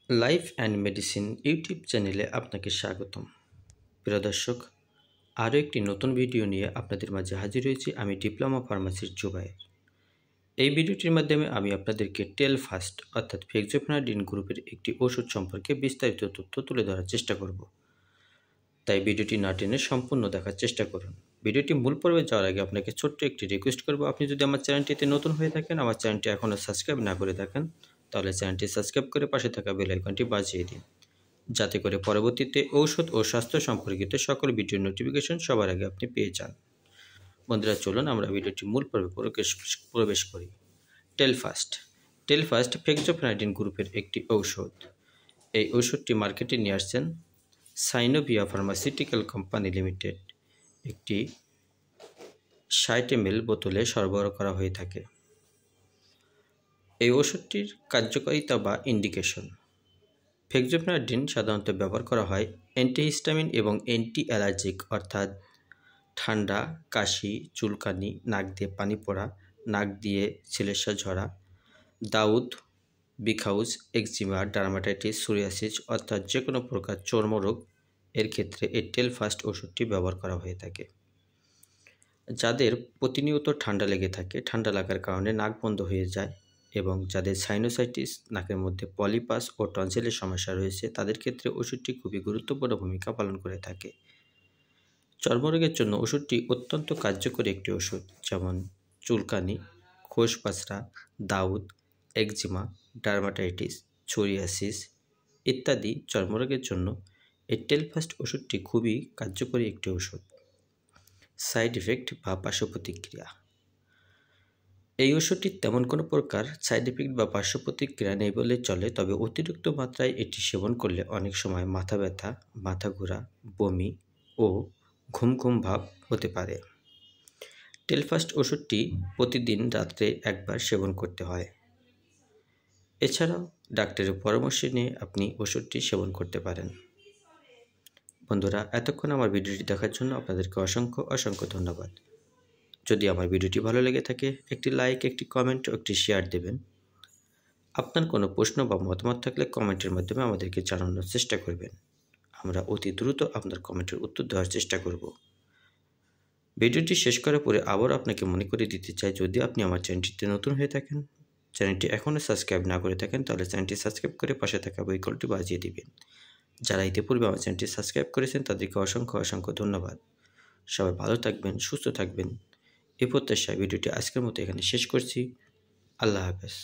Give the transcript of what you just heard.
Life and medicine YouTube চ্যানেলে আপনাকে স্বাগতম। প্রিয় দর্শক, আরও একটি নতুন ভিডিও নিয়ে আপনাদের মাঝে হাজির হয়েছি। আমি ডিপ্লোমা ফার্মাসির জুবায়ের। এই ভিডিওটির মাধ্যমে আমি আপনাদেরকে টেলফাস্ট অর্থাৎ ফেক্সোফেনাডিন গ্রুপের একটি ওষুধ সম্পর্কে বিস্তারিত তথ্য তুলে ধরার চেষ্টা করব। তাই ভিডিওটি না টেনে সম্পূর্ণ দেখার চেষ্টা করুন। ভিডিওটি মূল পর্বে যাওয়ার আগে আপনাকে ছোট্ট একটি রিকোয়েস্ট করব, আপনি যদি আমার চ্যানেলটিতে নতুন হয়ে থাকেন, আমার চ্যানেলটি এখনও সাবস্ক্রাইব না করে থাকেন, তাহলে চ্যানেলটি সাবস্ক্রাইব করে পাশে থাকা বেল আইকনটি বাজিয়ে দিন, যাতে করে পরবর্তীতে ঔষধ ও স্বাস্থ্য সম্পর্কিত সকল ভিডিও নোটিফিকেশন সবার আগে আপনি পেয়ে যান। বন্ধুরা, চলুন আমরা ভিডিওটি মূল পর্বে প্রবেশ করি। টেলফাস্ট ফেক্সোফেনাডিন গ্রুপের একটি ঔষধ। এই ঔষধটি মার্কেটে নিয়ে আসছেন সাইনোভিয়া ফার্মাসিউটিক্যাল কোম্পানি লিমিটেড। একটি 60 ml বোতলে সরবরাহ করা হয়ে থাকে। এই ওষুধটির কার্যকারিতা বা ইন্ডিকেশন: ফেক্সোফেনাডিন সাধারণত ব্যবহার করা হয় অ্যান্টিহিস্টামিন এবং অ্যান্টি অ্যালার্জিক, অর্থাৎ ঠান্ডা, কাশি, চুলকানি, নাক দিয়ে পানি পড়া, নাক দিয়ে শ্লেষ্মা ঝরা, দাউদ, বিখাউজ, একজিমা, ডার্মাটাইটিস, সোরিয়াসিস অর্থাৎ যে কোনো প্রকার চর্মরোগ এর ক্ষেত্রে এই টেলফাস্ট ওষুধটি ব্যবহার করা হয়ে থাকে। যাদের প্রতিনিয়ত ঠান্ডা লেগে থাকে, ঠান্ডা লাগার কারণে নাক বন্ধ হয়ে যায়, এবং যাদের সাইনোসাইটিস, নাকের মধ্যে পলিপাস ও টনসিলের সমস্যা রয়েছে, তাদের ক্ষেত্রে ওষুধটি খুবই গুরুত্বপূর্ণ ভূমিকা পালন করে থাকে। চর্মরোগের জন্য ওষুধটি অত্যন্ত কার্যকরী একটি ওষুধ, যেমন চুলকানি, খোসপাঁচড়া, দাউদ, একজিমা, ডার্মাটাইটিস, সোরিয়াসিস ইত্যাদি চর্মরোগের জন্য এই টেলফাস্ট ওষুধটি খুবই কার্যকরী একটি ওষুধ। সাইড ইফেক্ট বা পার্শ্ব প্রতিক্রিয়া: এই ওষুধটির তেমন কোনো প্রকার সাইড ইফেক্ট বা পার্শ্ব প্রতিক্রিয়া নেই বলে চলে, তবে অতিরিক্ত মাত্রায় এটি সেবন করলে অনেক সময় মাথা ব্যথা, মাথা ঘোরা, বমি ও ঘুম ঘুম ভাব হতে পারে। টেলফাস্ট ওষুধটি প্রতিদিন রাত্রে একবার সেবন করতে হয়। এছাড়াও ডাক্তারের পরামর্শ নিয়ে আপনি ওষুধটি সেবন করতে পারেন। বন্ধুরা, এতক্ষণ আমার ভিডিওটি দেখার জন্য আপনাদেরকে অসংখ্য ধন্যবাদ। যদি আমার ভিডিওটি ভালো লেগে থাকে, একটি লাইক, একটি কমেন্ট ও একটি শেয়ার দেবেন। আপনার কোনো প্রশ্ন বা মতামত থাকলে কমেন্টের মাধ্যমে আমাদেরকে জানানোর চেষ্টা করবেন। আমরা অতি দ্রুত আপনার কমেন্টের উত্তর দেওয়ার চেষ্টা করব। ভিডিওটি শেষ করার পরে আবার আপনাকে মনে করে দিতে চাই, যদি আপনি আমার চ্যানেলটিতে নতুন হয়ে থাকেন, চ্যানেলটি এখনও সাবস্ক্রাইব না করে থাকেন, তাহলে চ্যানেলটি সাবস্ক্রাইব করে পাশে থাকা বেল আইকনটি বাজিয়ে দিবেন। যারা ইতিপূর্বে আমার চ্যানেলটি সাবস্ক্রাইব করেছেন তাদেরকে অসংখ্য ধন্যবাদ। সবাই ভালো থাকবেন, সুস্থ থাকবেন, এই প্রত্যাশায় ভিডিওটি আজকের মতো এখানে শেষ করছি। আল্লাহ হাফেজ।